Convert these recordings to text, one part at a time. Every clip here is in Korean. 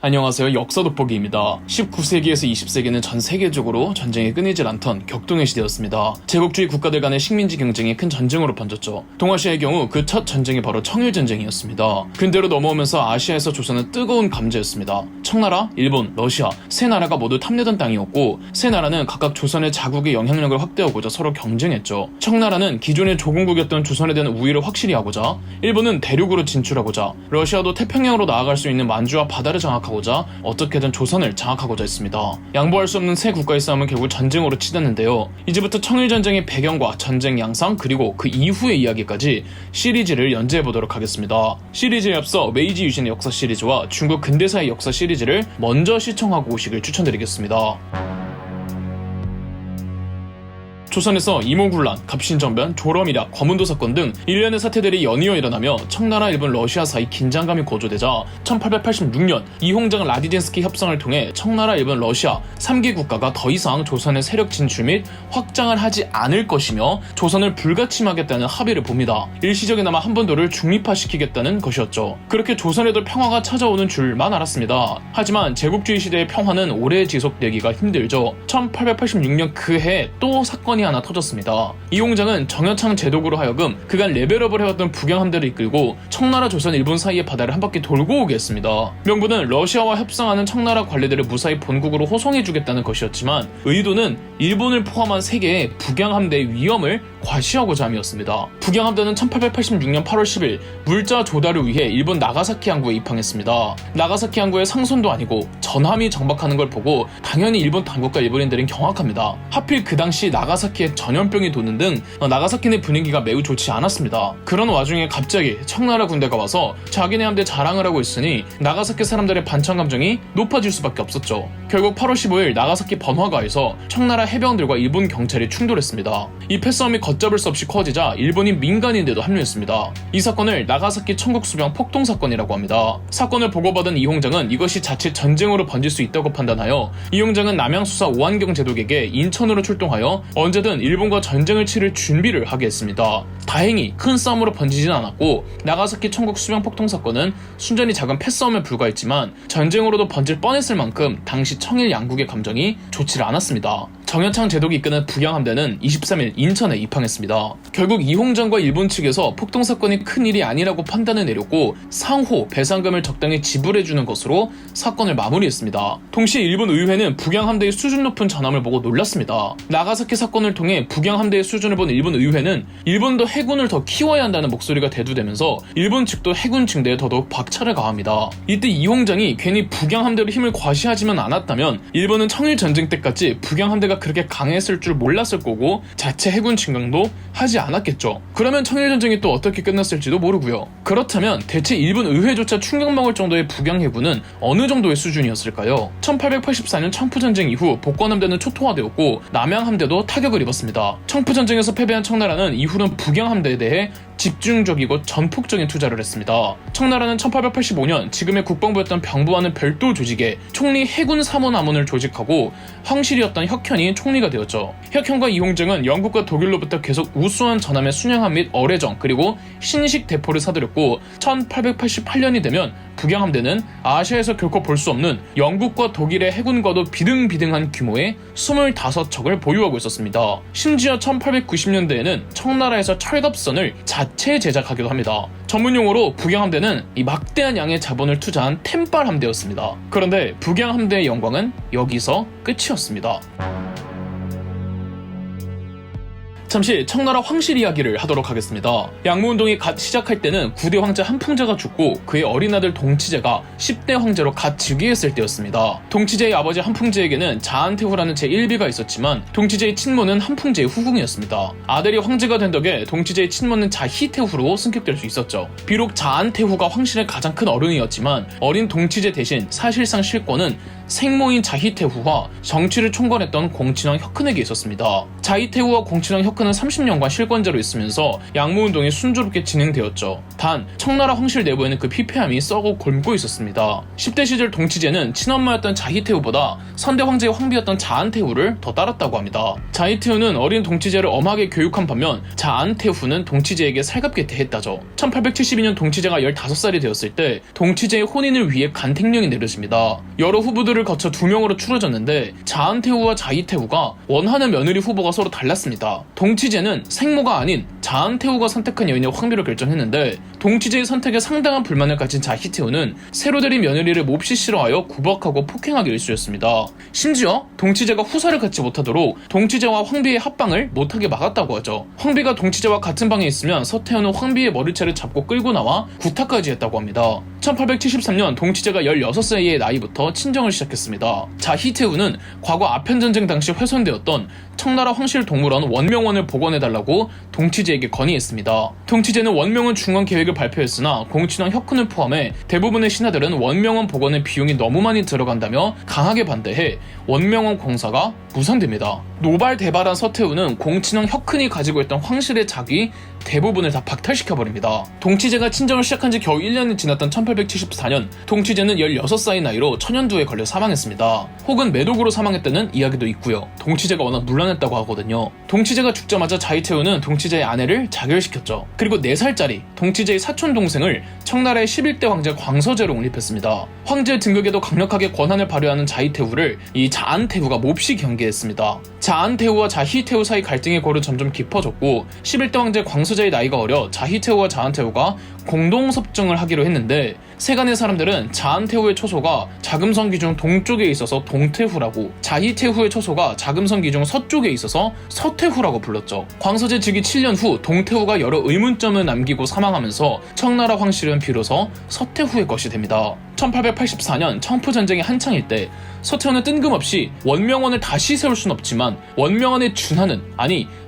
안녕하세요. 역사 돋보기입니다. 19세기에서 20세기는 전 세계적으로 전쟁이 끊이질 않던 격동의 시대였습니다. 제국주의 국가들 간의 식민지 경쟁이 큰 전쟁으로 번졌죠. 동아시아의 경우 그 첫 전쟁이 바로 청일전쟁이었습니다. 근대로 넘어오면서 아시아에서 조선은 뜨거운 감자였습니다. 청나라, 일본, 러시아 세 나라가 모두 탐내던 땅이었고 세 나라는 각각 조선의 자국의 영향력을 확대하고자 서로 경쟁했죠. 청나라는 기존의 조공국이었던 조선에 대한 우위를 확실히 하고자, 일본은 대륙으로 진출하고자, 러시아도 태평양으로 나아갈 수 있는 만주와 바다를 장악하고자 어떻게든 조선을 장악하고자 했습니다. 양보할 수 없는 세 국가의 싸움은 결국 전쟁으로 치닫는데요. 이제부터 청일전쟁의 배경과 전쟁 양상 그리고 그 이후의 이야기까지 시리즈를 연재해보도록 하겠습니다. 시리즈에 앞서 메이지 유신의 역사 시리즈와 중국 근대사의 역사 시리즈를 먼저 시청하고 오시길 추천드리겠습니다. 조선에서 이모군란, 갑신정변, 조럼이략, 거문도 사건 등 일련의 사태들이 연이어 일어나며 청나라, 일본, 러시아 사이 긴장감이 고조되자 1886년 이홍장 라디젠스키 협상을 통해 청나라, 일본, 러시아 3개 국가가 더 이상 조선의 세력 진출 및 확장을 하지 않을 것이며 조선을 불가침하겠다는 합의를 봅니다. 일시적이나마 한반도를 중립화시키겠다는 것이었죠. 그렇게 조선에도 평화가 찾아오는 줄만 알았습니다. 하지만 제국주의 시대의 평화는 오래 지속되기가 힘들죠. 1886년 그해 또 사건이 하나 터졌습니다. 이홍장은 정여창 제독으로 하여금 그간 레벨업을 해왔던 북양함대를 이끌고 청나라, 조선, 일본 사이의 바다를 한 바퀴 돌고 오게 했습니다. 명분은 러시아와 협상하는 청나라 관리들을 무사히 본국으로 호송해주겠다는 것이었지만 의도는 일본을 포함한 세계의 북양함대의 위험을 과시하고자 함이었습니다. 북양함대는 1886년 8월 10일 물자 조달을 위해 일본 나가사키 항구에 입항했습니다. 나가사키 항구의 상선도 아니고 전함이 정박하는 걸 보고 당연히 일본 당국과 일본인들은 경악합니다. 하필 그 당시 나가사키에 전염병이 도는 등 나가사키 내 분위기가 매우 좋지 않았습니다. 그런 와중에 갑자기 청나라 군대가 와서 자기네 함대 자랑을 하고 있으니 나가사키 사람들의 반찬 감정이 높아질 수밖에 없었죠. 결국 8월 15일 나가사키 번화가에서 청나라 해병들과 일본 경찰이 충돌했습니다. 이 패싸움이 걷잡을 수 없이 커지자 일본인 민간인들도 합류했습니다. 이 사건을 나가사키 천국수병 폭동 사건이라고 합니다. 사건을 보고받은 이홍장은 이것이 자칫 전쟁으로 번질 수 있다고 판단하여 이홍장은 남양수사 오한경 제독에게 인천으로 출동하여 언제든 일본과 전쟁을 치를 준비를 하게 했습니다. 다행히 큰 싸움으로 번지진 않았고 나가사키 천국 수병 폭동 사건은 순전히 작은 패싸움에 불과했지만 전쟁으로도 번질 뻔했을 만큼 당시 청일 양국의 감정이 좋지 않았습니다. 정여창 제독이 이끄는 북양함대는 23일 인천에 입항했습니다. 결국 이홍장과 일본 측에서 폭동 사건이 큰일이 아니라고 판단을 내렸고 상호 배상금을 적당히 지불해주는 것으로 사건을 마무리했습니다. 동시에 일본 의회는 북양함대의 수준 높은 전함을 보고 놀랐습니다. 나가사키 사건을 통해 북양함대의 수준을 본 일본 의회는 일본도 해군을 더 키워야 한다는 목소리가 대두되면서 일본 측도 해군 증대에 더더욱 박차를 가합니다. 이때 이홍장이 괜히 북양함대로 힘을 과시하지만 않았다면 일본은 청일전쟁 때까지 북양함대가 그렇게 강했을 줄 몰랐을 거고 자체 해군 증강도 하지 않았겠죠. 그러면 청일전쟁이 또 어떻게 끝났을지도 모르고요. 그렇다면 대체 일본 의회조차 충격먹을 정도의 북양해군은 어느 정도의 수준이었을까요? 1884년 청푸전쟁 이후 복관함대는 초토화되었고 남양함대도 타격을 입었습니다. 청푸전쟁에서 패배한 청나라는 이후는 북양함대에 대해 집중적이고 전폭적인 투자를 했습니다. 청나라는 1885년 지금의 국방부였던 병부와는 별도 조직에 총리 해군 사무나문을 조직하고 황실이었던 혁현이 총리가 되었죠. 혁현과 이홍장은 영국과 독일로부터 계속 우수한 전함의 순양함 및 어뢰정 그리고 신식 대포를 사들였고 1888년이 되면 북양함대는 아시아에서 결코 볼 수 없는 영국과 독일의 해군과도 비등비등한 규모의 25척을 보유하고 있었습니다. 심지어 1890년대에는 청나라에서 철갑선을 자체 제작하기도 합니다. 전문용어로 북양함대는 이 막대한 양의 자본을 투자한 템빨 함대였습니다. 그런데 북양함대의 영광은 여기서 끝이었습니다. 잠시 청나라 황실 이야기를 하도록 하겠습니다. 양무운동이 갓 시작할 때는 9대 황제 한풍제가 죽고 그의 어린 아들 동치제가 10대 황제로 갓 즉위했을 때였습니다. 동치제의 아버지 한풍제에게는 자안태후라는 제1비가 있었지만 동치제의 친모는 한풍제의 후궁이었습니다. 아들이 황제가 된 덕에 동치제의 친모는 자희태후로 승격될 수 있었죠. 비록 자안태후가 황실의 가장 큰 어른이었지만 어린 동치제 대신 사실상 실권은 생모인 자히테후와 정치를 총괄했던 공친왕 혁훈에게 있었습니다. 자히테후와 공친왕 혁훈은 30년간 실권자로 있으면서 양무운동이 순조롭게 진행되었죠. 단 청나라 황실 내부에는 그 피폐함이 썩어 곪고 있었습니다. 10대 시절 동치제는 친엄마였던 자히테후보다 선대 황제의 황비였던 자안테후를 더 따랐다고 합니다. 자히테후는 어린 동치제를 엄하게 교육한 반면 자안테후는 동치제에게 살갑게 대했다죠. 1872년 동치제가 15살이 되었을 때 동치제의 혼인을 위해 간택령이 내려집니다. 여러 후보들을 거쳐 2명으로 추려졌는데 자안테후와 자히테후가 원하는 며느리 후보가 서로 달랐습니다. 동치제는 생모가 아닌 자안테후가 선택한 여인의 황비로 결정했는데 동치제의 선택에 상당한 불만을 가진 자히테후는 새로 들인 며느리를 몹시 싫어하여 구박하고 폭행하기 일쑤였습니다. 심지어 동치제가 후사를 갖지 못하도록 동치제와 황비의 합방을 못하게 막았다고 하죠. 황비가 동치제와 같은 방에 있으면 서태후는 황비의 머리채를 잡고 끌고 나와 구타까지 했다고 합니다. 1873년 동치제가 16세의 나이부터 친정을 시작했습니다. 자히테후는 과거 아편전쟁 당시 훼손되었던 청나라 황실 동물원 원명원을 복원해달라고 동치제에게 건의했습니다. 동치제는 원명원 중원 계획을 발표했으나 공친왕 혁훈을 포함해 대부분의 신하들은 원명원 복원에 비용이 너무 많이 들어간다며 강하게 반대해 원명원 공사가 무산됩니다. 노발대발한 서태후는 공친왕 혁훈이 가지고 있던 황실의 자기 대부분을 다 박탈시켜버립니다. 동치제가 친정을 시작한 지 겨우 1년이 지났던 1874년 동치제는 16살의 나이로 천연두에 걸려 사망했습니다. 혹은 매독으로 사망했다는 이야기도 있고요. 동치제가 워낙 문란했다고 하거든요. 동치제가 죽자마자 자히테후는 동치제의 아내를 자결시켰죠. 그리고 4살짜리 동치제의 사촌 동생을 청나라의 11대 황제 광서제로 옹립했습니다. 황제 등극에도 강력하게 권한을 발휘하는 자히테후를 이 자안테후가 몹시 경계했습니다. 자안테후와 자히테후 사이 갈등의 골은 점점 깊어졌고 11대 황제 광서제의 나이가 어려 자히테후와 자안테후가 공동섭정을 하기로 했는데 세간의 사람들은 자안테후의 초소가 자금성 기중 동쪽에 있어서 동태후라고 자히테후의 초소가 자금성 기중 서쪽에 있어서 서태후라고 불렀죠. 광서제 즉위 7년 후 동태후가 여러 의문점을 남기고 사망하면서 청나라 황실은 비로소 서태후의 것이 됩니다. 1884년 청포전쟁이 한창일 때 서태후는 뜬금없이 원명원을 다시 세울 순 없지만 원명원에 준하는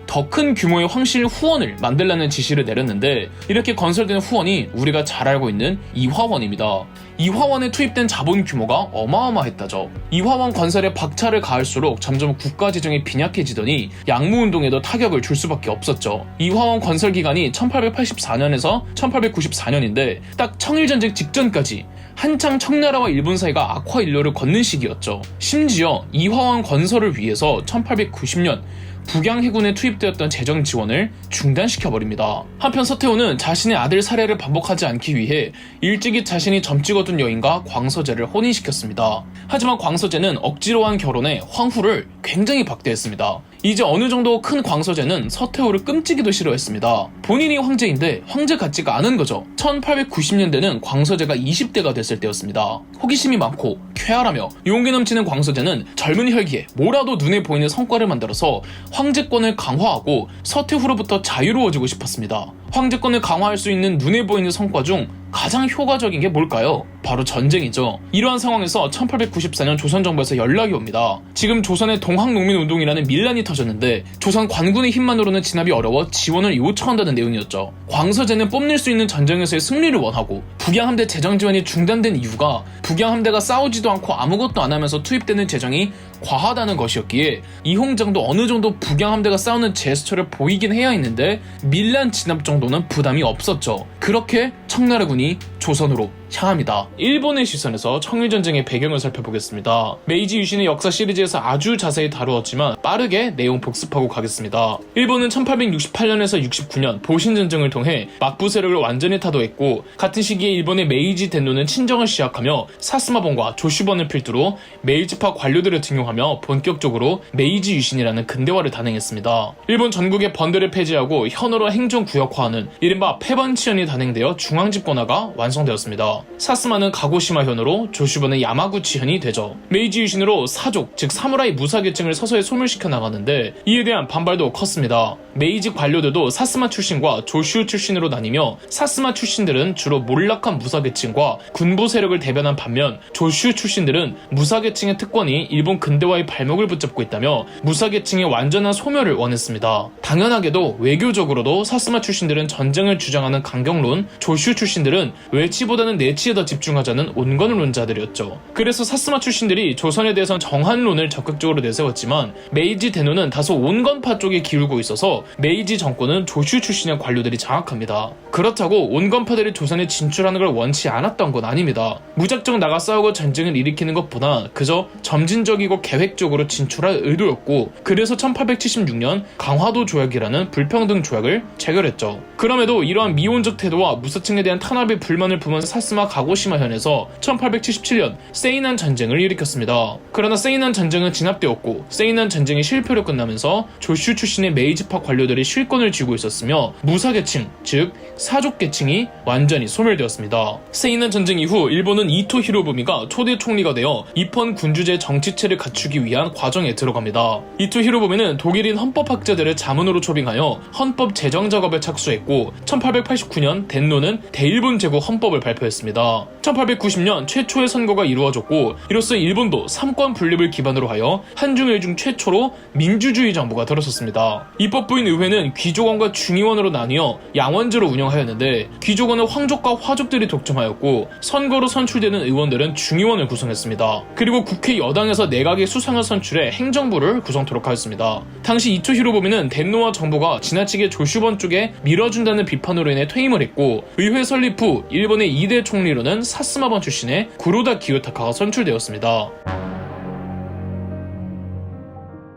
더 큰 규모의 황실 후원을 만들라는 지시를 내렸는데 이렇게 건설된 후원이 우리가 잘 알고 있는 이화원입니다. 이화원에 투입된 자본 규모가 어마어마했다죠. 이화원 건설에 박차를 가할수록 점점 국가 재정이 빈약해지더니 양무운동에도 타격을 줄 수밖에 없었죠. 이화원 건설 기간이 1884년에서 1894년인데 딱 청일전쟁 직전까지 한창 청나라와 일본 사이가 악화일로를 걷는 시기였죠. 심지어 이화원 건설을 위해서 1890년 북양 해군에 투입되었던 재정 지원을 중단시켜버립니다. 한편 서태후는 자신의 아들 살해를 반복하지 않기 위해 일찍이 자신이 점찍어둔 여인과 광서제를 혼인시켰습니다. 하지만 광서제는 억지로 한 결혼에 황후를 굉장히 박대했습니다. 이제 어느 정도 큰 광서제는 서태후를 끔찍이도 싫어했습니다. 본인이 황제인데 황제 같지가 않은 거죠. 1890년대는 광서제가 20대가 됐을 때였습니다. 호기심이 많고 쾌활하며 용기 넘치는 광서제는 젊은 혈기에 뭐라도 눈에 보이는 성과를 만들어서 황제권을 강화하고 서태후로부터 자유로워지고 싶었습니다. 황제권을 강화할 수 있는 눈에 보이는 성과 중 가장 효과적인 게 뭘까요? 바로 전쟁이죠. 이러한 상황에서 1894년 조선정부에서 연락이 옵니다. 지금 조선의 동학농민운동이라는 밀란이 터졌는데 조선 관군의 힘만으로는 진압이 어려워 지원을 요청한다는 내용이었죠. 광서제는 뽐낼 수 있는 전쟁에서의 승리를 원하고 북양함대 재정 지원이 중단된 이유가 북양함대가 싸우지도 않고 아무것도 안 하면서 투입되는 재정이 과하다는 것이었기에 이홍장도 어느 정도 북양함대가 싸우는 제스처를 보이긴 해야 했는데 밀란 진압 정도는 부담이 없었죠. 그렇게 청나라군이 조선으로 향합니다. 일본의 시선에서 청일전쟁의 배경을 살펴보겠습니다. 메이지 유신의 역사 시리즈에서 아주 자세히 다루었지만 빠르게 내용 복습하고 가겠습니다. 일본은 1868년에서 69년 보신전쟁을 통해 막부 세력을 완전히 타도했고 같은 시기에 일본의 메이지 덴노는 친정을 시작하며 사스마본과 조슈번을 필두로 메이지파 관료들을 등용하며 본격적으로 메이지 유신이라는 근대화를 단행했습니다. 일본 전국의 번들을 폐지하고 현어로 행정구역화하는 이른바 패번치현이 단행되어 중앙집권화가 완성되었습니다. 사스마는 가고시마 현으로 조슈번은 야마구치 현이 되죠. 메이지 유신으로 사족, 즉 사무라이 무사계층을 서서히 소멸시켜 나가는데 이에 대한 반발도 컸습니다. 메이지 관료들도 사스마 출신과 조슈 출신으로 나뉘며 사스마 출신들은 주로 몰락한 무사계층과 군부 세력을 대변한 반면 조슈 출신들은 무사계층의 특권이 일본 근대화의 발목을 붙잡고 있다며 무사계층의 완전한 소멸을 원했습니다. 당연하게도 외교적으로도 사스마 출신들은 전쟁을 주장하는 강경론, 조슈 출신들은 외치보다는 내치에 더 집중하자는 온건론자들이었죠. 그래서 사스마 출신들이 조선에 대해선 정한론을 적극적으로 내세웠지만 메이지 대노는 다소 온건파 쪽에 기울고 있어서 메이지 정권은 조슈 출신의 관료들이 장악합니다. 그렇다고 온건파들이 조선에 진출하는 걸 원치 않았던 건 아닙니다. 무작정 나가 싸우고 전쟁을 일으키는 것보다 그저 점진적이고 계획적으로 진출할 의도였고, 그래서 1876년 강화도 조약이라는 불평등 조약을 체결했죠. 그럼에도 이러한 미온적 태도와 무사층에 대한 탄압의 불만을 품은 사스마 가고시마 현에서 1877년 세이난 전쟁을 일으켰습니다. 그러나 세이난 전쟁은 진압되었고, 세이난 전쟁이 실패로 끝나면서 조슈 출신의 메이지파 관료들이 실권을 쥐고 있었으며 무사계층, 즉 사족계층이 완전히 소멸되었습니다. 세이난 전쟁 이후 일본은 이토 히로부미가 초대 총리가 되어 입헌 군주제 정치체를 갖추기 위한 과정에 들어갑니다. 이토 히로부미는 독일인 헌법학자들을 자문으로 초빙하여 헌법 제정 작업에 착수했고, 1889년 덴노는 대일본 제국 헌법을 발표했습니다. 1890년 최초의 선거가 이루어졌고, 이로써 일본도 삼권 분립을 기반으로 하여 한중일 중 최초로 민주주의 정부가 들어섰습니다. 입법부인 의회는 귀족원과 중의원으로 나뉘어 양원제로 운영하였는데, 귀족원은 황족과 화족들이 독점하였고 선거로 선출되는 의원들은 중의원을 구성했습니다. 그리고 국회 여당에서 내각의 수상을 선출해 행정부를 구성토록 하였습니다. 당시 이토 히로부미는 덴노와 정부가 지나치게 조슈번 쪽에 밀어준다는 비판으로 인해 퇴임을 했고, 의회 설립 후 일본의 2대 총리로는 사스마번 출신의 구로다 기요타카가 선출되었습니다.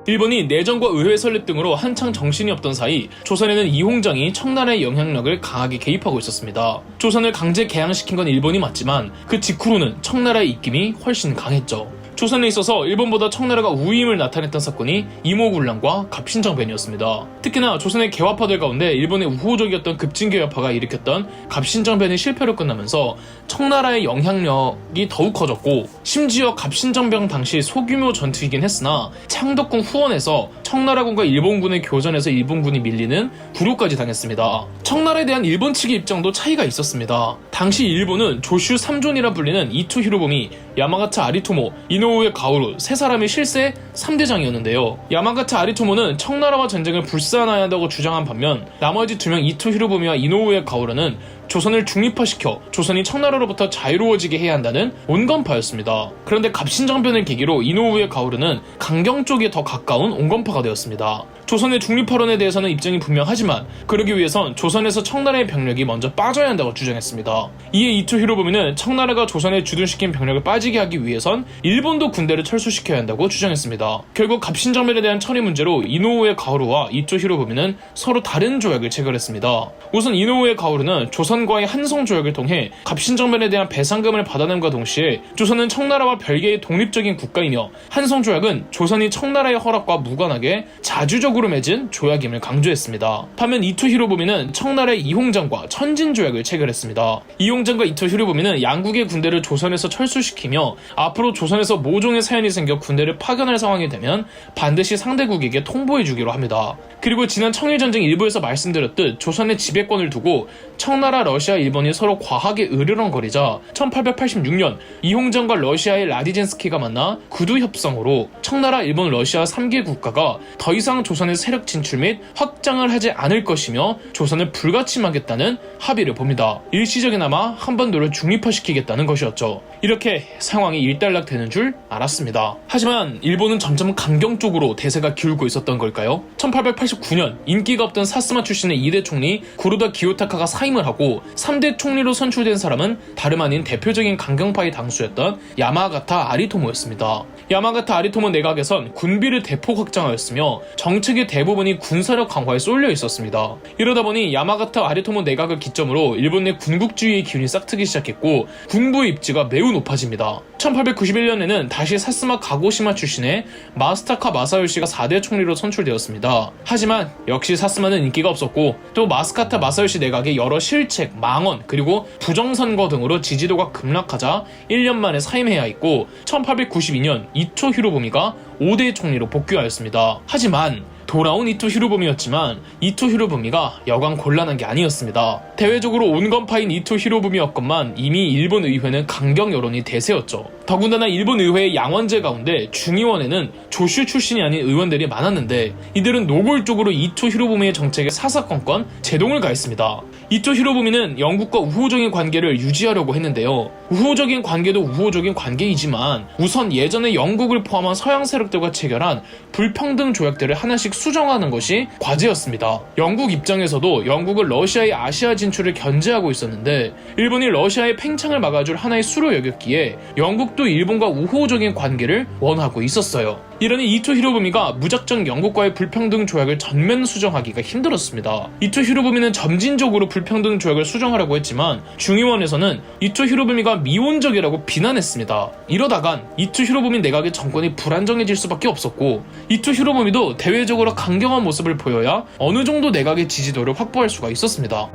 일본이 내정과 의회 설립 등으로 한창 정신이 없던 사이 조선에는 이홍장이 청나라의 영향력을 강하게 개입하고 있었습니다. 조선을 강제 개항시킨 건 일본이 맞지만 그 직후로는 청나라의 입김이 훨씬 강했죠. 조선에 있어서 일본보다 청나라가 우위임을 나타냈던 사건이 이모군란과 갑신정변이었습니다. 특히나 조선의 개화파들 가운데 일본의 우호적이었던 급진개화파가 일으켰던 갑신정변이 실패로 끝나면서 청나라의 영향력이 더욱 커졌고, 심지어 갑신정변 당시 소규모 전투이긴 했으나 창덕궁 후원에서 청나라군과 일본군의 교전에서 일본군이 밀리는 굴욕까지 당했습니다. 청나라에 대한 일본 측의 입장도 차이가 있었습니다. 당시 일본은 조슈 3존이라 불리는 이토 히로부미, 야마가타 아리토모, 이노우에 가오루 세 사람이 실세 3대장이었는데요. 야마가타 아리토모는 청나라와 전쟁을 불사해야 한다고 주장한 반면, 나머지 2명 이토 히로부미와 이노우에 가오루는 조선을 중립화시켜 조선이 청나라로부터 자유로워지게 해야 한다는 온건파였습니다. 그런데 갑신정변을 계기로 이노우에 가오루는 강경 쪽에 더 가까운 온건파가 되었습니다. 조선의 중립화론에 대해서는 입장이 분명하지만 그러기 위해선 조선에서 청나라의 병력이 먼저 빠져야 한다고 주장했습니다. 이에 이토 히로부미는 청나라가 조선에 주둔시킨 병력을 빠지게 하기 위해선 일본도 군대를 철수시켜야 한다고 주장했습니다. 결국 갑신정변에 대한 처리 문제로 이노우에 가오루와 이토 히로부미는 서로 다른 조약을 체결했습니다. 우선 이노우에 가오루는 조선과의 한성조약을 통해 갑신정변에 대한 배상금을 받아냄과 동시에 조선은 청나라와 별개의 독립적인 국가이며, 한성조약은 조선이 청나라의 허락과 무관하게 자주적으로 맺은 조약임을 강조했습니다. 반면 이토 히로부미는 청나라의 이홍장과 천진조약을 체결했습니다. 이홍장과 이토 히로부미는 양국의 군대를 조선에서 철수시키며 앞으로 조선에서 모종의 사연이 생겨 군대를 파견할 상황이 되면 반드시 상대국에게 통보해주기로 합니다. 그리고 지난 청일전쟁 일부에서 말씀드렸듯 조선의 지배권을 두고 청나라, 러시아, 일본이 서로 과하게 으르렁거리자 1886년 이홍장과 러시아의 라디젠스키가 만나 구두협상으로 청나라, 일본, 러시아 3개 국가가 더 이상 조선의 세력 진출 및 확장을 하지 않을 것이며 조선을 불가침하겠다는 합의를 봅니다. 일시적이나마 한반도를 중립화시키겠다는 것이었죠. 이렇게 상황이 일단락되는 줄 알았습니다. 하지만 일본은 점점 강경 쪽으로 대세가 기울고 있었던 걸까요? 1889년 인기가 없던 사스마 출신의 2대 총리 구로다 기요타카가 사임을 하고 3대 총리로 선출된 사람은 다름 아닌 대표적인 강경파의 당수였던 야마가타 아리토모였습니다. 야마가타 아리토모 내각에선 군비를 대폭 확장하였으며 정책의 대부분이 군사력 강화에 쏠려 있었습니다. 이러다 보니 야마가타 아리토모 내각을 기점으로 일본 내 군국주의의 기운이 싹트기 시작했고 군부의 입지가 매우 높아집니다. 1891년에는 다시 사스마 가고시마 출신의 마스타카 마사요시가 4대 총리로 선출되었습니다. 하지만 역시 사스마는 인기가 없었고 또 마스카타 마사요시 내각의 여러 실책, 망언, 그리고 부정선거 등으로 지지도가 급락하자 1년 만에 사임해야 했고 1892년 이토 히로부미가 5대 총리로 복귀하였습니다. 하지만 돌아온 이토 히로부미였지만 이토 히로부미가 여간 곤란한 게 아니었습니다. 대외적으로 온건파인 이토 히로부미였건만 이미 일본 의회는 강경 여론이 대세였죠. 더군다나 일본 의회의 양원제 가운데 중의원에는 조슈 출신이 아닌 의원들이 많았는데 이들은 노골적으로 이토 히로부미의 정책에 사사건건 제동을 가했습니다. 이토 히로부미는 영국과 우호적인 관계를 유지하려고 했는데요. 우호적인 관계도 우호적인 관계이지만 우선 예전에 영국을 포함한 서양 세력들과 체결한 불평등 조약들을 하나씩 수정하는 것이 과제였습니다. 영국 입장에서도 영국은 러시아의 아시아 진출을 견제하고 있었는데 일본이 러시아의 팽창을 막아줄 하나의 수로 여겼기에 영국도 일본과 우호적인 관계를 원하고 있었어요. 이러니 이토 히로부미가 무작정 영국과의 불평등 조약을 전면 수정하기가 힘들었습니다. 이토 히로부미는 점진적으로 불평등 조약을 수정하려고 했지만 중의원에서는 이토 히로부미가 미온적이라고 비난했습니다. 이러다간 이토 히로부미 내각의 정권이 불안정해질 수밖에 없었고 이토 히로부미도 대외적으로 강경한 모습을 보여야 어느 정도 내각의 지지도를 확보할 수가 있었습니다.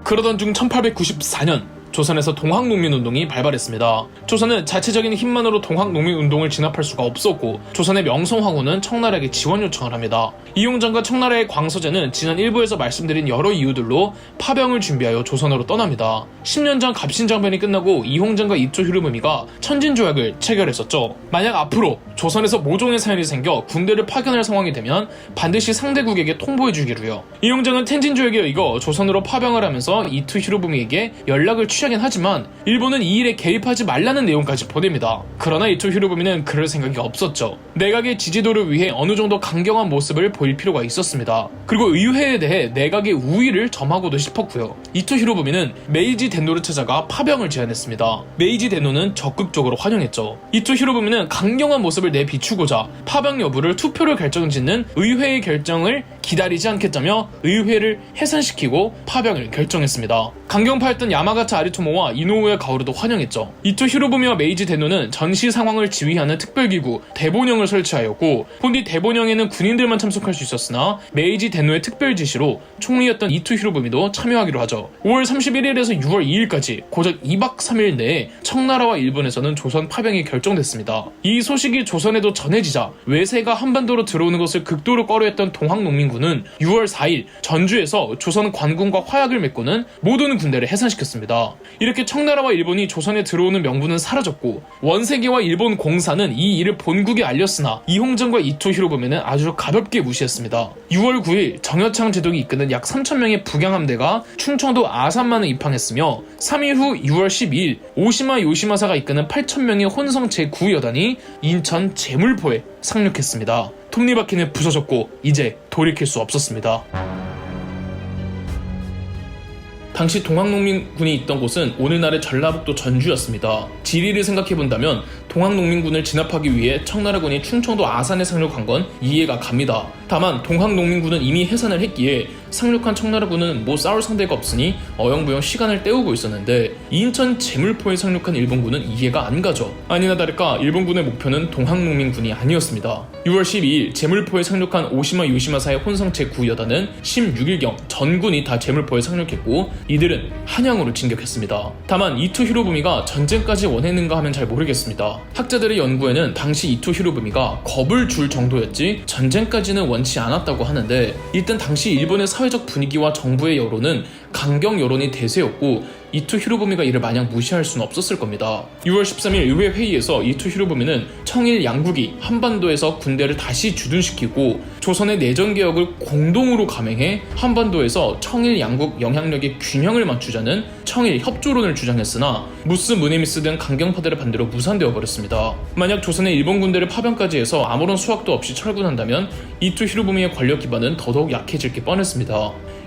그러던 중 1894년 조선에서 동학농민운동이 발발했습니다. 조선은 자체적인 힘만으로 동학농민운동을 진압할 수가 없었고 조선의 명성황후는 청나라에게 지원 요청을 합니다. 이홍장과 청나라의 광서제는 지난 1부에서 말씀드린 여러 이유들로 파병을 준비하여 조선으로 떠납니다. 10년 전 갑신정변이 끝나고 이홍장과 이토 히로부미가 천진조약을 체결했었죠. 만약 앞으로 조선에서 모종의 사연이 생겨 군대를 파견할 상황이 되면 반드시 상대국에게 통보해주기로요. 이홍장은 텐진조약에 의거 조선으로 파병을 하면서 이토 히로부미에게 연락을 취하긴 하지만 일본은 이 일에 개입하지 말라는 내용까지 보냅니다. 그러나 이토 히로부미는 그럴 생각이 없었죠. 내각의 지지도를 위해 어느 정도 강경한 모습을 보일 필요가 있었습니다. 그리고 의회에 대해 내각의 우위를 점하고도 싶었고요. 이토 히로부미는 메이지 덴노를 찾아가 파병을 제안했습니다. 메이지 덴노는 적극적으로 환영했죠. 이토 히로부미는 강경한 모습을 내비추고자 파병 여부를 투표를 결정짓는 의회의 결정을 기다리지 않겠다며 의회를 해산시키고 파병을 결정했습니다. 강경파였던 야마가타 아리토모와 이노우에 가오르도 환영했죠. 이토 히로부미와 메이지 덴노는 전시 상황을 지휘하는 특별기구 대본영을 설치하였고 본디 대본영에는 군인들만 참석할 수 있었으나 메이지 덴노의 특별 지시로 총리였던 이토 히로부미도 참여하기로 하죠. 5월 31일에서 6월 2일까지 고작 2박 3일 내에 청나라와 일본에서는 조선 파병이 결정됐습니다. 이 소식이 조선에도 전해지자 외세가 한반도로 들어오는 것을 극도로 꺼려했던 동학농민군은 6월 4일 전주에서 조선 관군과 화약을 맺고는 모든 군대를 해산시켰습니다. 이렇게 청나라와 일본이 조선에 들어오는 명분은 사라졌고 원세계와 일본 공사는 이 일을 본국에 알렸으나 이홍정과 이토 히로부미는 아주 가볍게 무시했습니다. 6월 9일 정여창 제독이 이끄는 약 3,000명의 북양함대가 충청도 아산만을 입항했으며 3일 후 6월 12일 오시마 요시마사가 이끄는 8,000명의 혼성 제9여단이 인천 제물포에 상륙했습니다. 톱니바퀴는 부서졌고 이제 돌이킬 수 없었습니다. 당시 동학농민군이 있던 곳은 오늘날의 전라북도 전주였습니다. 지리를 생각해본다면 동학농민군을 진압하기 위해 청나라군이 충청도 아산에 상륙한 건 이해가 갑니다. 다만 동학농민군은 이미 해산을 했기에 상륙한 청나라군은 뭐 싸울 상대가 없으니 어영부영 시간을 때우고 있었는데 인천 제물포에 상륙한 일본군은 이해가 안 가죠. 아니나 다를까 일본군의 목표는 동학농민군이 아니었습니다. 6월 12일 제물포에 상륙한 오시마 요시마사의 혼성 제9여단은 16일경 전군이 다 제물포에 상륙했고 이들은 한양으로 진격했습니다. 다만 이토 히로부미가 전쟁까지 원했는가 하면 잘 모르겠습니다. 학자들의 연구에는 당시 이토 히로부미가 겁을 줄 정도였지 전쟁까지는 원치 않았다고 하는데 일단 당시 일본의 사회적 분위기와 정부의 여론은 강경 여론이 대세였고 이토 히로부미가 이를 마냥 무시할 수는 없었을 겁니다. 6월 13일 의회 회의에서 이토 히로부미는 청일 양국이 한반도에서 군대를 다시 주둔시키고 조선의 내전개혁을 공동으로 감행해 한반도에서 청일 양국 영향력의 균형을 맞추자는 청일 협조론을 주장했으나 무스 무네미스 등 강경파들의 반대로 무산되어 버렸습니다. 만약 조선의 일본 군대를 파병까지 해서 아무런 수확도 없이 철군한다면 이토 히로부미의 권력 기반은 더더욱 약해질 게 뻔했습니다.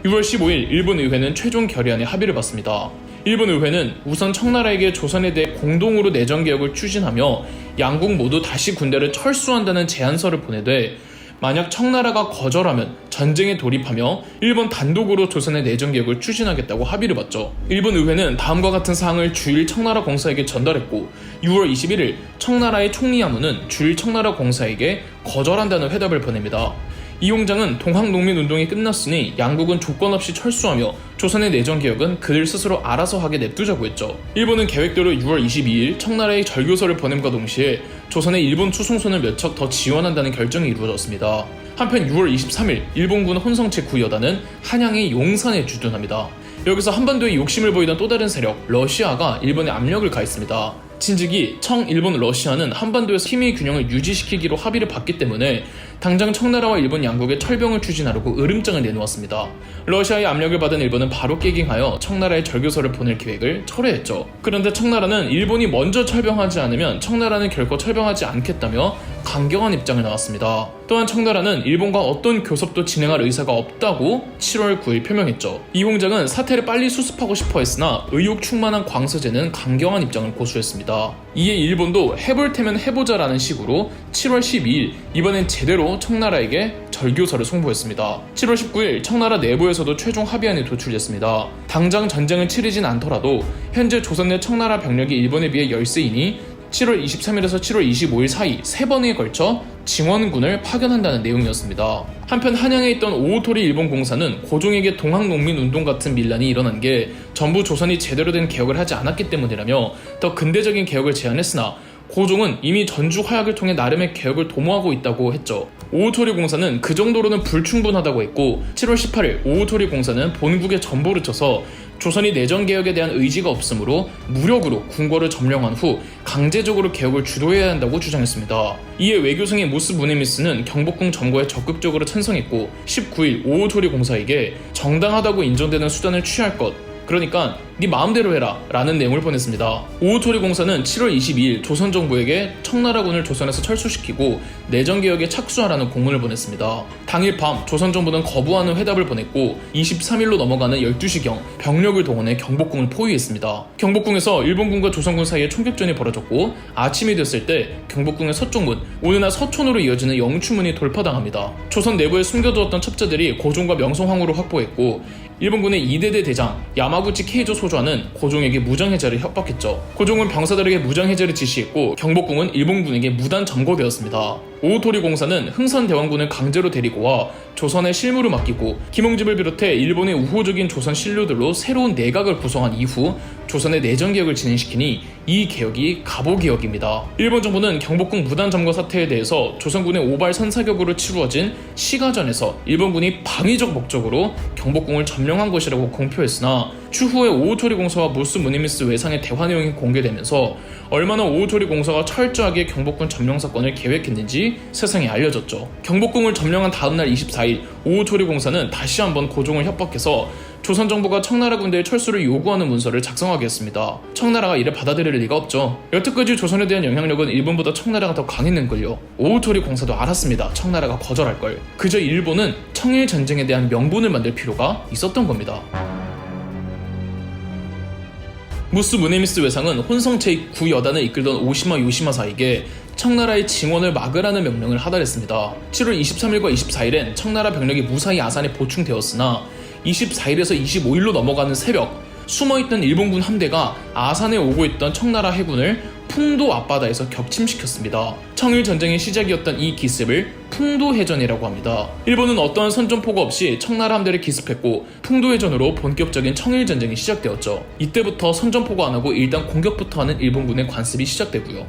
6월 15일 일본 의회는 최종 결의안에 합의를 봤습니다. 일본 의회는 우선 청나라에게 조선에 대해 공동으로 내전개혁을 추진하며 양국 모두 다시 군대를 철수한다는 제안서를 보내되 만약 청나라가 거절하면 전쟁에 돌입하며 일본 단독으로 조선의 내전개혁을 추진하겠다고 합의를 봤죠. 일본 의회는 다음과 같은 사항을 주일 청나라 공사에게 전달했고 6월 21일 청나라의 총리 야무는 주일 청나라 공사에게 거절한다는 회답을 보냅니다. 이홍장은 동학농민운동이 끝났으니 양국은 조건 없이 철수하며 조선의 내전개혁은 그들 스스로 알아서 하게 냅두자고 했죠. 일본은 계획대로 6월 22일 청나라에 절교서를 보냄과 동시에 조선의 일본 투송선을 몇 척 더 지원한다는 결정이 이루어졌습니다. 한편 6월 23일 일본군 혼성 제9여단은 한양의 용산에 주둔합니다. 여기서 한반도에 욕심을 보이던 또 다른 세력 러시아가 일본에 압력을 가했습니다. 진즉이 청, 일본, 러시아는 한반도에서 힘의 균형을 유지시키기로 합의를 봤기 때문에 당장 청나라와 일본 양국의 철병을 추진하려고 으름장을 내놓았습니다. 러시아의 압력을 받은 일본은 바로 깨갱하여 청나라에 절교서를 보낼 계획을 철회했죠. 그런데 청나라는 일본이 먼저 철병하지 않으면 청나라는 결코 철병하지 않겠다며 강경한 입장을 나왔습니다. 또한 청나라는 일본과 어떤 교섭도 진행할 의사가 없다고 7월 9일 표명했죠. 이홍장은 사태를 빨리 수습하고 싶어 했으나 의욕 충만한 광서제는 강경한 입장을 고수했습니다. 이에 일본도 해볼 테면 해보자라는 식으로 7월 12일 이번엔 제대로 청나라에게 절교서를 송부했습니다. 7월 19일 청나라 내부에서도 최종 합의안이 도출됐습니다. 당장 전쟁을 치르진 않더라도 현재 조선 내 청나라 병력이 일본에 비해 열세이니 7월 23일에서 7월 25일 사이 3번에 걸쳐 증원군을 파견한다는 내용이었습니다. 한편 한양에 있던 오오토리 일본 공사는 고종에게 동학농민운동 같은 밀란이 일어난 게 전부 조선이 제대로 된 개혁을 하지 않았기 때문이라며 더 근대적인 개혁을 제안했으나 고종은 이미 전주 화약을 통해 나름의 개혁을 도모하고 있다고 했죠. 오오토리 공사는 그 정도로는 불충분하다고 했고 7월 18일 오오토리 공사는 본국에 전보를 쳐서 조선이 내정개혁에 대한 의지가 없으므로 무력으로 궁궐을 점령한 후 강제적으로 개혁을 주도해야 한다고 주장했습니다. 이에 외교성의 무스 무네미스는 경복궁 점거에 적극적으로 찬성했고 19일 오오토리 공사에게 정당하다고 인정되는 수단을 취할 것, 그러니까 네 마음대로 해라 라는 내용을 보냈습니다. 오오토리 공사는 7월 22일 조선정부에게 청나라군을 조선에서 철수시키고 내정개혁에 착수하라는 공문을 보냈습니다. 당일 밤 조선정부는 거부하는 회답을 보냈고 23일로 넘어가는 12시경 병력을 동원해 경복궁을 포위했습니다. 경복궁에서 일본군과 조선군 사이에 총격전이 벌어졌고 아침이 됐을 때 경복궁의 서쪽문, 오늘날 서촌으로 이어지는 영추문이 돌파당합니다. 조선 내부에 숨겨두었던 첩자들이 고종과 명성황후를 확보했고 일본군의 이대대 대장 야마구치 케이조 소좌는 고종에게 무장해제를 협박했죠. 고종은 병사들에게 무장해제를 지시했고 경복궁은 일본군에게 무단 점거되었습니다. 오오토리 공사는 흥선대원군을 강제로 데리고 와 조선의 실무를 맡기고 김홍집을 비롯해 일본의 우호적인 조선 신료들로 새로운 내각을 구성한 이후 조선의 내정개혁을 진행시키니 이 개혁이 갑오개혁입니다. 일본 정부는 경복궁 무단 점거 사태에 대해서 조선군의 오발 선사격으로 치루어진 시가전에서 일본군이 방위적 목적으로 경복궁을 점령한 것이라고 공표했으나 추후에 오오토리 공사와 무스 무니미스 외상의 대화 내용이 공개되면서 얼마나 오오토리 공사가 철저하게 경복궁 점령 사건을 계획했는지 세상에 알려졌죠. 경복궁을 점령한 다음날 24일 오오토리 공사는 다시 한번 고종을 협박해서 조선 정부가 청나라 군대의 철수를 요구하는 문서를 작성하게 했습니다. 청나라가 이를 받아들일 리가 없죠. 여태까지 조선에 대한 영향력은 일본보다 청나라가 더 강했는걸요. 오오토리 공사도 알았습니다. 청나라가 거절할걸. 그저 일본은 청일 전쟁에 대한 명분을 만들 필요가 있었던 겁니다. 무스 무네미스 외상은 혼성 제9여단을 이끌던 오시마 요시마사에게 청나라의 증원을 막으라는 명령을 하달했습니다. 7월 23일과 24일엔 청나라 병력이 무사히 아산에 보충되었으나 24일에서 25일로 넘어가는 새벽 숨어있던 일본군 함대가 아산에 오고 있던 청나라 해군을 풍도 앞바다에서 격침시켰습니다. 청일 전쟁의 시작이었던 이 기습을 풍도해전이라고 합니다. 일본은 어떠한 선전포고 없이 청나라 함대를 기습했고 풍도해전으로 본격적인 청일 전쟁이 시작되었죠. 이때부터 선전포고 안하고 일단 공격부터 하는 일본군의 관습이 시작되고요.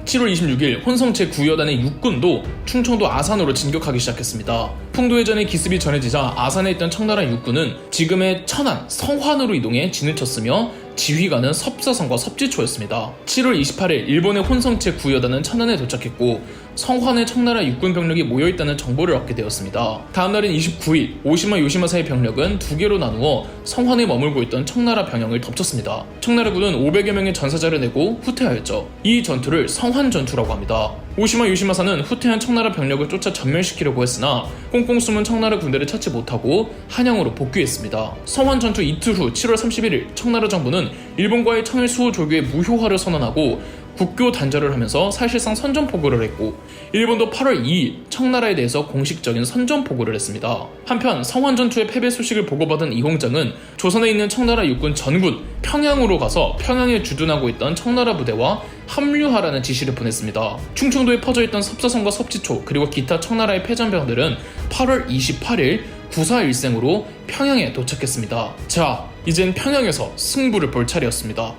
7월 26일 혼성 제9여단의 육군도 충청도 아산으로 진격하기 시작했습니다. 풍도해전의 기습이 전해지자 아산에 있던 청나라 육군은 지금의 천안, 성환으로 이동해 진을 쳤으며 지휘관은 섭사성과 섭지초였습니다. 7월 28일 일본의 혼성 제9여단은 천안에 도착했고 성환에 청나라 육군 병력이 모여있다는 정보를 얻게 되었습니다. 다음날인 29일 오시마 요시마사의 병력은 두 개로 나누어 성환에 머물고 있던 청나라 병영을 덮쳤습니다. 청나라군은 500여 명의 전사자를 내고 후퇴하였죠. 이 전투를 성환 전투라고 합니다. 오시마 요시마사는 후퇴한 청나라 병력을 쫓아 전멸시키려고 했으나 꽁꽁 숨은 청나라 군대를 찾지 못하고 한양으로 복귀했습니다. 성환 전투 이틀 후 7월 31일 청나라 정부는 일본과의 청일 수호 조교의 무효화를 선언하고 국교 단절을 하면서 사실상 선전포고를 했고 일본도 8월 2일 청나라에 대해서 공식적인 선전포고를 했습니다. 한편 성환 전투의 패배 소식을 보고받은 이홍장은 조선에 있는 청나라 육군 전군 평양으로 가서 평양에 주둔하고 있던 청나라 부대와 합류하라는 지시를 보냈습니다. 충청도에 퍼져있던 섭사성과 섭지초 그리고 기타 청나라의 패전병들은 8월 28일 구사일생으로 평양에 도착했습니다. 자, 이젠 평양에서 승부를 볼 차례였습니다.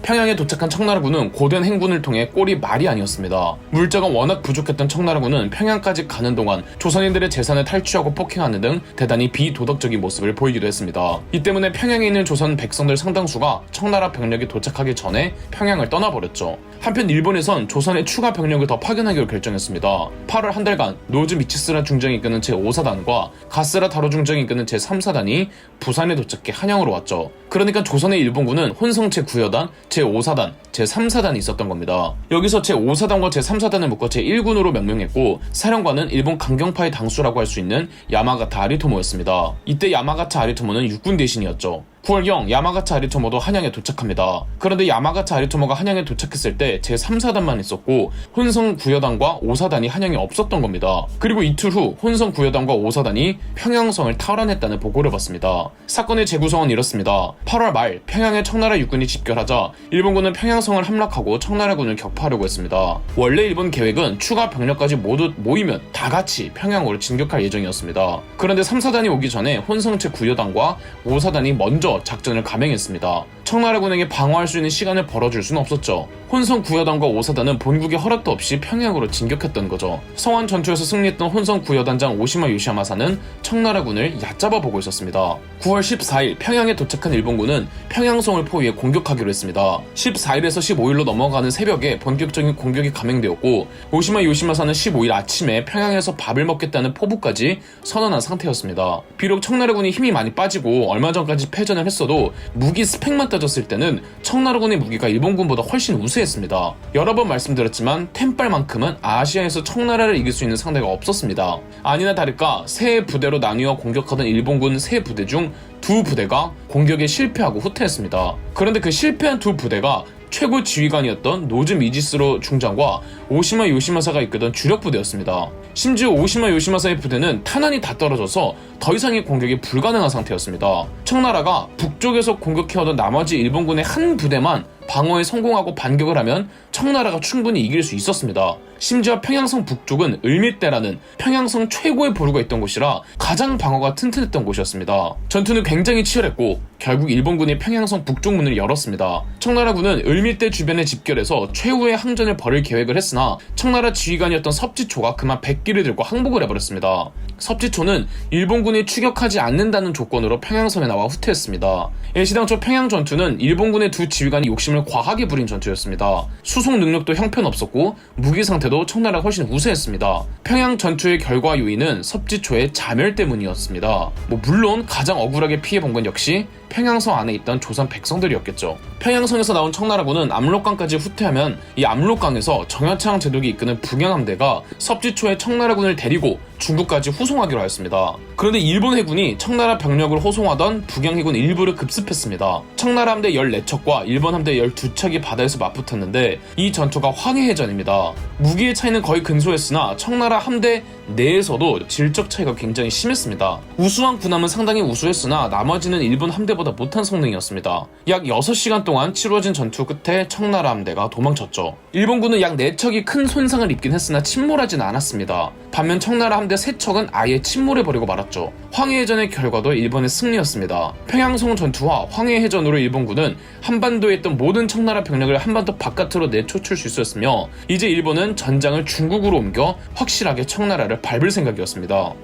평양에 도착한 청나라군은 고된 행군을 통해 꼴이 말이 아니었습니다. 물자가 워낙 부족했던 청나라군은 평양까지 가는 동안 조선인들의 재산을 탈취하고 폭행하는 등 대단히 비도덕적인 모습을 보이기도 했습니다. 이 때문에 평양에 있는 조선 백성들 상당수가 청나라 병력이 도착하기 전에 평양을 떠나버렸죠. 한편 일본에선 조선의 추가 병력을 더 파견하기로 결정했습니다. 8월 한 달간 노즈 미치스라 중정이 이끄는 제5사단과 가스라 다로 중정이 이끄는 제3사단이 부산에 도착해 한양으로 왔죠. 그러니까 조선의 일본군은 혼성 제9여단, 제5사단, 제3사단이 있었던 겁니다. 여기서 제5사단과 제3사단을 묶어 제1군으로 명명했고 사령관은 일본 강경파의 당수라고 할 수 있는 야마가타 아리토모였습니다. 이때 야마가타 아리토모는 육군 대신이었죠. 9월경 야마가타 아리토모도 한양에 도착합니다. 그런데 야마가타 아리토모가 한양에 도착했을 때 제3사단만 있었고 혼성 9여단과 5사단이 한양에 없었던 겁니다. 그리고 이틀 후 혼성 9여단과 5사단이 평양성을 탈환했다는 보고를 받습니다. 사건의 재구성은 이렇습니다. 8월 말 평양에 청나라 육군이 집결하자 일본군은 평양성을 함락하고 청나라군을 격파하려고 했습니다. 원래 일본 계획은 추가 병력까지 모두 모이면 다 같이 평양으로 진격할 예정이었습니다. 그런데 3사단이 오기 전에 혼성 제9여단과 5사단이 먼저 작전을 감행했습니다. 청나라군에게 방어할 수 있는 시간을 벌어줄 수는 없었죠. 혼성 9여단과 5사단은 본국의 허락도 없이 평양으로 진격했던 거죠. 성안 전투에서 승리했던 혼성 9여단장 오시마 요시야마사는 청나라군을 얕잡아 보고 있었습니다. 9월 14일 평양에 도착한 일본군은 평양성을 포위해 공격하기로 했습니다. 14일에서 15일로 넘어가는 새벽에 본격적인 공격이 감행되었고 오시마 요시마사는 15일 아침에 평양에서 밥을 먹겠다는 포부까지 선언한 상태였습니다. 비록 청나라군이 힘이 많이 빠지고 얼마 전까지 패전을 했어도 무기 스펙만 따졌을 때는 청나라군의 무기가 일본군보다 훨씬 우세했습니다. 여러 번 말씀드렸지만 템빨만큼은 아시아에서 청나라를 이길 수 있는 상대가 없었습니다. 아니나 다를까 세 부대로 나뉘어 공격하던 일본군 세 부대 중 두 부대가 공격에 실패하고 후퇴했습니다. 그런데 그 실패한 두 부대가 최고 지휘관이었던 노즈 미지스로 중장과 오시마 요시마사가 이끄던 주력 부대였습니다. 심지어 오시마 요시마사의 부대는 탄환이 다 떨어져서 더 이상의 공격이 불가능한 상태였습니다. 청나라가 북쪽에서 공격해오던 나머지 일본군의 한 부대만 방어에 성공하고 반격을 하면 청나라가 충분히 이길 수 있었습니다. 심지어 평양성 북쪽은 을밀대라는 평양성 최고의 보루가 있던 곳이라 가장 방어가 튼튼했던 곳이었습니다. 전투는 굉장히 치열했고 결국 일본군이 평양성 북쪽 문을 열었습니다. 청나라군은 을밀대 주변에 집결해서 최후의 항전을 벌일 계획을 했으나 청나라 지휘관이었던 섭지초가 그만 백기를 들고 항복을 해버렸습니다. 섭지초는 일본군이 추격하지 않는다는 조건으로 평양성에 나와 후퇴했습니다. 일시당초 평양 전투는 일본군의 두 지휘관이 욕심을 과하게 부린 전투였습니다. 수송 능력도 형편없었고 무기 상태도 청나라가 훨씬 우세했습니다. 평양 전투의 결과 요인은 섭지초의 자멸 때문이었습니다. 물론 가장 억울하게 피해본 건 역시 평양성 안에 있던 조선 백성들이었겠죠. 평양성에서 나온 청나라군은 압록강까지 후퇴하면 이 압록강에서 정여창 제독이 이끄는 북양함대가 섭지초의 청나라군을 데리고 중국까지 후송하기로 하였습니다. 그런데 일본 해군이 청나라 병력을 호송하던 북양해군 일부를 급습했습니다. 청나라 함대 14척과 일본 함대 12척이 바다에서 맞붙었는데 이 전투가 황해해전입니다. 무기의 차이는 거의 근소했으나 청나라 함대 내에서도 질적 차이가 굉장히 심했습니다. 우수한 군함은 상당히 우수했으나 나머지는 일본 함대보다 못한 성능이었습니다. 약 6시간 동안 치루어진 전투 끝에 청나라 함대가 도망쳤죠. 일본군은 약 4척이 큰 손상을 입긴 했으나 침몰하진 않았습니다. 반면 청나라 함대 3척은 아예 침몰해버리고 말았죠. 황해해전의 결과도 일본의 승리였습니다. 평양성 전투와 황해해전으로 일본군은 한반도에 있던 모든 청나라 병력을 한반도 바깥으로 내쫓을 수 있었으며 이제 일본은 전장을 중국으로 옮겨 확실하게 청나라를 밟을 생각이었습니다.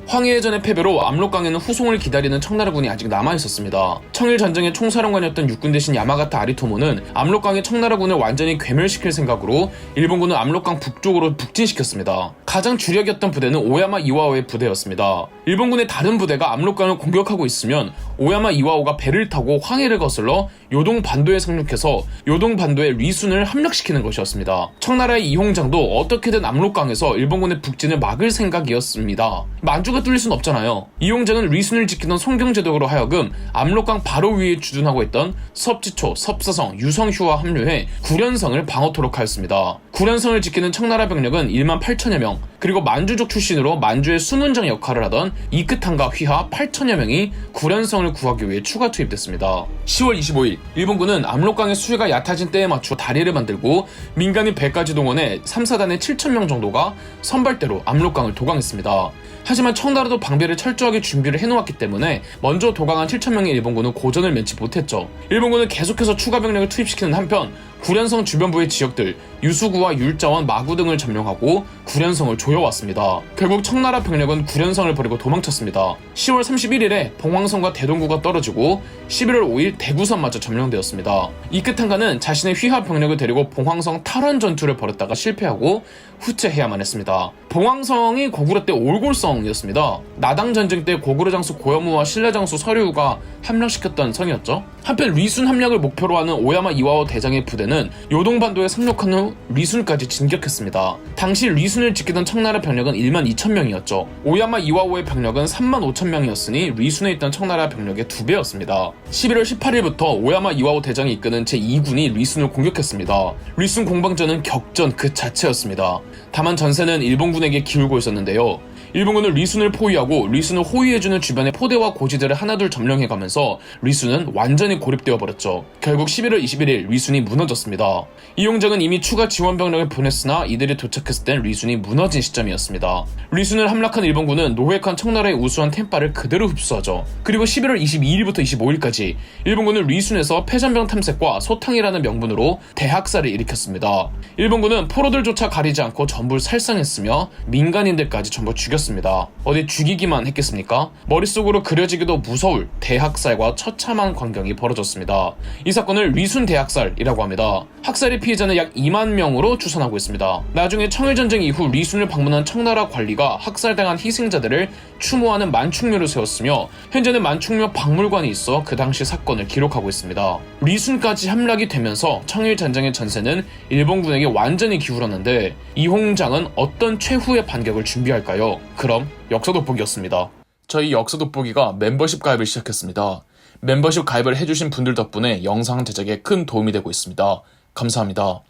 황해해전의 패배로 압록강에는 후송을 기다리는 청나라군이 아직 남아있었습니다. 청일전쟁의 총사령관이었던 육군 대신 야마가타 아리토모는 압록강의 청나라군을 완전히 괴멸시킬 생각으로 일본군은 압록강 북쪽으로 북진시켰습니다. 가장 주력이었던 부대는 오야마 이와오의 부대였습니다. 일본군의 다른 부대가 압록강을 공격하고 있으면 오야마 이와오가 배를 타고 황해를 거슬러 요동 반도에 상륙해서 요동 반도의 리순을 함락시키는 것이었습니다. 청나라의 이홍장도 어떻게든 압록강에서 일본군의 북진을 막을 생각이었습니다. 만주가 뚫릴 순 없잖아요. 이홍장은 리순을 지키던 송경제독으로 하여금 압록강 바로 위에 주둔하고 있던 섭지초, 섭사성, 유성휴와 합류해 구련성을 방어토록 하였습니다. 구련성을 지키는 청나라 병력은 1만 8천여 명, 그리고 만주족 출신으로 만주의 수문장 역할을 하던 이크탄과 휘하 8천여 명이 구련성을 구하기 위해 추가 투입됐습니다. 10월 25일 일본군은 압록강의 수위가 얕아진 때에 맞춰 다리를 만들고 민간인 100까지 동원해 3사단의 7,000명 정도가 선발대로 압록강을 도강했습니다. 하지만 청나라도 방비를 철저하게 준비를 해놓았기 때문에 먼저 도강한 7,000명의 일본군은 고전을 면치 못했죠. 일본군은 계속해서 추가 병력을 투입시키는 한편 구련성 주변부의 지역들 유수구와 율자원, 마구 등을 점령하고 구련성을 조여왔습니다. 결국 청나라 병력은 구련성을 버리고 도망쳤습니다. 10월 31일에 봉황성과 대동구가 떨어지고 11월 5일 대구선마저 점령되었습니다. 이끝한가는 자신의 휘하 병력을 데리고 봉황성 탈환 전투를 벌였다가 실패하고 후퇴해야만 했습니다. 봉황성이 고구려 때 올골성이었습니다. 나당 전쟁 때 고구려 장수 고여무와 신라 장수 서류가 함락시켰던 성이었죠. 한편 리순 함락을 목표로 하는 오야마 이와오 대장의 부대는 요동반도에 상륙한 후 리순까지 진격했습니다. 당시 리순을 지키던 청나라 병력은 1만 2천 명이었죠. 오야마 이와오의 병력은 3만 5천 명이었으니 리순에 있던 청나라 병력의 2배였습니다. 11월 18일부터 오야마 이와오 대장이 이끄는 제2군이 리순을 공격했습니다. 리순 공방전은 격전 그 자체였습니다. 다만 전세는 일본군에게 기울고 있었는데요. 일본군은 리순을 포위하고 리순을 호위해주는 주변의 포대와 고지들을 하나둘 점령해가면서 리순은 완전히 고립되어 버렸죠. 결국 11월 21일 리순이 무너졌습니다. 이용정은 이미 추가 지원 병력을 보냈으나 이들이 도착했을 땐 리순이 무너진 시점이었습니다. 리순을 함락한 일본군은 노획한 청나라의 우수한 템파를 그대로 흡수하죠. 그리고 11월 22일부터 25일까지 일본군은 리순에서 패전병 탐색과 소탕이라는 명분으로 대학살을 일으켰습니다. 일본군은 포로들조차 가리지 않고 전부 살상했으며 민간인들까지 전부 죽였습니다. 어디 죽이기만 했겠습니까? 머릿속으로 그려지기도 무서울 대학살과 처참한 광경이 벌어졌습니다. 이 사건을 리순 대학살이라고 합니다. 학살의 피해자는 약 2만 명으로 추산하고 있습니다. 나중에 청일전쟁 이후 리순을 방문한 청나라 관리가 학살당한 희생자들을 추모하는 만충묘를 세웠으며 현재는 만충묘 박물관이 있어 그 당시 사건을 기록하고 있습니다. 리순까지 함락이 되면서 청일전쟁의 전세는 일본군에게 완전히 기울었는데 이홍장은 어떤 최후의 반격을 준비할까요? 그럼 역사 돋보기였습니다. 저희 역사 돋보기가 멤버십 가입을 시작했습니다. 멤버십 가입을 해주신 분들 덕분에 영상 제작에 큰 도움이 되고 있습니다. 감사합니다.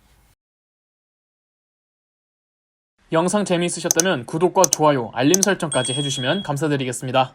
영상 재미있으셨다면 구독과 좋아요, 알림 설정까지 해주시면 감사드리겠습니다.